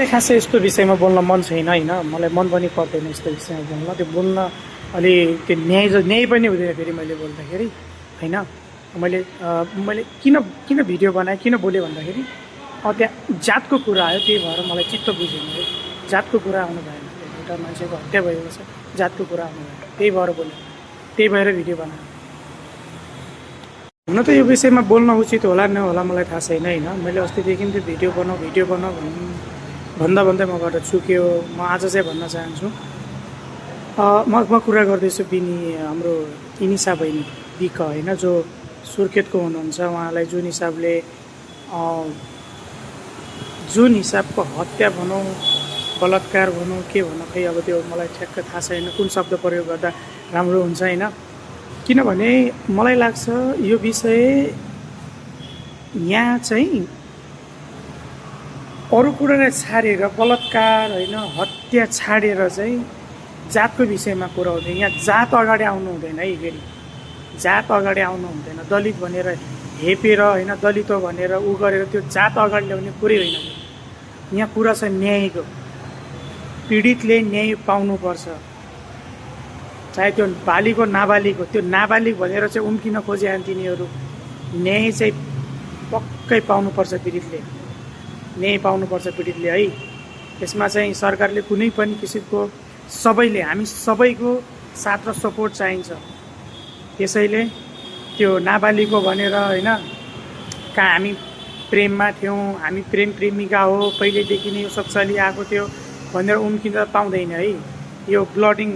चाहिँ खासै यस्तो विषयमा बोल्न मन छैन होइन, मलाई मन पनि पर्दैन यस्तो विषयमा बोल्न। त्यो बोल्न अलि त्यो न्याय पनि हुँदैन फेरि मैले बोल्दाखेरि होइन। मैले मैले किन किन भिडियो बनाएँ, किन बोलेँ भन्दाखेरि त्यहाँ जातको कुरा आयो, त्यही भएर मलाई चित्त बुझेन है। जातको कुरा आउनु भएन, एउटा मान्छेको हत्या भएको छ, जातको कुरा आउनु भएन, त्यही भएर बोलेँ, त्यही भएर भिडियो बनाएँ। हुन त यो विषयमा बोल्न उचित होला नहोला मलाई थाहा छैन होइन। मैले अस्तिदेखि त्यो भिडियो बनाऊ भन्दा भन्दै मबाट चुक्यो। म आज चाहिँ भन्न चाहन्छु, म कुरा गर्दैछु बिनी, हाम्रो इनिसा बहिनी बिक होइन, जो सुर्खेतको हुनुहुन्छ। उहाँलाई जुन हिसाबको हत्या भनौँ, बलात्कार भनौँ, के भनौँ खै अब त्यो मलाई ठ्याक्क थाहा छैन कुन शब्द प्रयोग गर्दा राम्रो हुन्छ होइन। किनभने मलाई लाग्छ यो विषय यहाँ चाहिँ अरू कुरालाई छाडेर, बलात्कार होइन, हत्या छाडेर चाहिँ जातको विषयमा कुरा हुँदैन। यहाँ जात अगाडि आउनु हुँदैन है, फेरि जात अगाडि आउनु हुँदैन। दलित भनेर हेपेर होइन, दलित हो भनेर ऊ गरेर त्यो जात अगाडि ल्याउने कुरै होइन। यहाँ कुरा छ न्यायको। पीडितले न्याय पाउनुपर्छ, चाहे त्यो बालिग हो नाबालिग हो। त्यो नाबालिग भनेर चाहिँ उम्किन खोजे तिनीहरू। न्याय चाहिँ पक्कै पाउनुपर्छ पीडितले, न्याय पाउनुपर्छ पीडितले है। यसमा चाहिँ सरकारले कुनै पनि किसिमको, सबैले, हामी सबैको साथ र सपोर्ट चाहिन्छ। त्यसैले त्यो नाबालिग हो भनेर होइन, कहाँ हामी प्रेममा थियौँ, हामी प्रेमिका हो, पहिल्यैदेखि नै यो सब चलिआएको थियो भनेर उम्किन पाउँदैन है। यो ब्लडिङ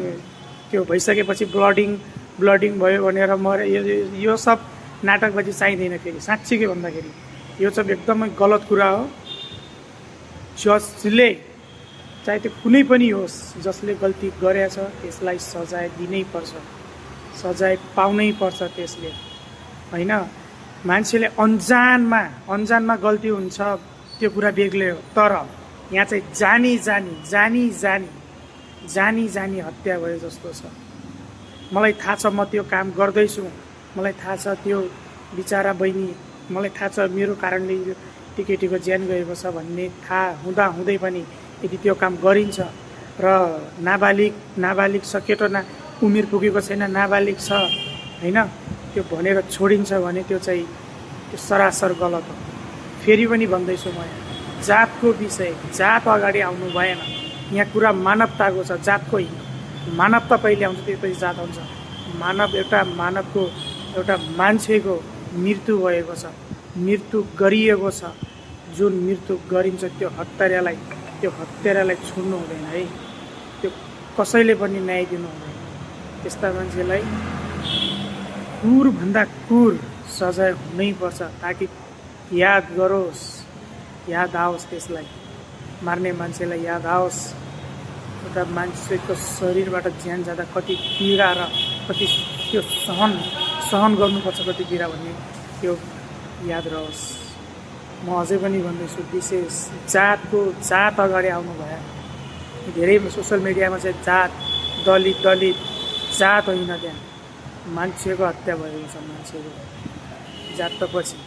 त्यो भइसकेपछि ब्लडिङ भयो भनेर यो सब नाटकबाजी चाहिँदैन फेरि। साँच्चीकै भन्दाखेरि यो चाहिँ एकदमै गलत कुरा हो। जसले चाहे त्यो कुनै पनि होस्, जसले गल्ती गरेछ त्यसलाई सजाय दिनै पर्छ, सजाय पाउनै पर्छ त्यसले होइन। मान्छेले अन्जानमा गल्ती हुन्छ त्यो कुरा बेग्लै हो, तर यहाँ चाहिँ जानी हत्या भयो जस्तो छ। मलाई थाहा छ म त्यो काम गर्दैछु, मलाई थाहा छ त्यो बिचारा बहिनी, मलाई थाहा छ मेरो कारणले त्यो केटीको ज्यान गएको छ भन्ने थाहा हुँदै पनि यदि त्यो काम गरिन्छ र नाबालिग छ, केटो उमेर पुगेको छैन, नाबालिग छ होइन, त्यो भनेर छोडिन्छ भने त्यो चाहिँ त्यो सरासर गलत हो। फेरि पनि भन्दैछु म, जातको विषय, जात अगाडि आउनु भएन। यहाँ कुरा मानवताको छ, जातको होइन। मानवता पहिले आउँछ त्यसपछि जात आउँछ। एउटा मान्छेको मृत्यु भएको छ, मृत्यु गरिएको छ। जुन मृत्यु गरिन्छ त्यो हत्यारालाई छोड्नु हुँदैन है। त्यो कसैले पनि न्याय दिनु हुँदैन। त्यस्ता मान्छेलाई क्रूरभन्दा क्रूर सजाय हुनैपर्छ, ताकि याद गरोस्, याद आओस्, त्यसलाई मार्ने मान्छेलाई याद आओस्। एउटा मान्छेको शरीरबाट ज्यान जाँदा कति पीडा र कति त्यो सहन गर्नुपर्छ, कति पीडा भन्ने त्यो याद रहोस्। म अझै पनि भन्दैछु, विशेष जात अगाडि आउनु भयो। धेरै सोसियल मिडियामा चाहिँ जात दलित जात होइन, त्यहाँ मान्छेको हत्या भएको छ। मान्छेको जात त पछि